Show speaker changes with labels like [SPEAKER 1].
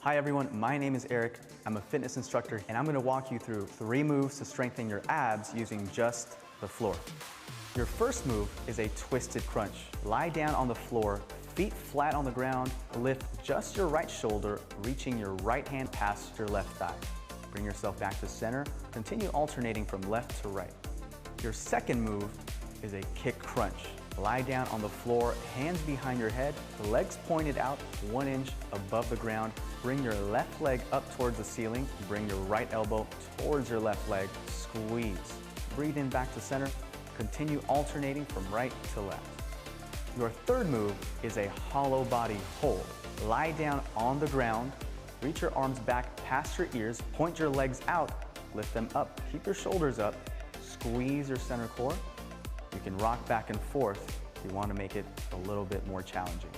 [SPEAKER 1] Hi everyone, my name is Eric. I'm a fitness instructor and I'm going to walk you through 3 moves to strengthen your abs using just the floor. Your first move is a twisted crunch. Lie down on the floor, feet flat on the ground, lift just your right shoulder, reaching your right hand past your left thigh. Bring yourself back to center, continue alternating from left to right. Your second move is a kick crunch. Lie down on the floor, hands behind your head, legs pointed out 1 inch above the ground. Bring your left leg up towards the ceiling. Bring your right elbow towards your left leg. Squeeze. Breathe in back to center. Continue alternating from right to left. Your third move is a hollow body hold. Lie down on the ground. Reach your arms back past your ears. Point your legs out. Lift them up. Keep your shoulders up. Squeeze your center core. You can rock back and forth if you want to make it a little bit more challenging.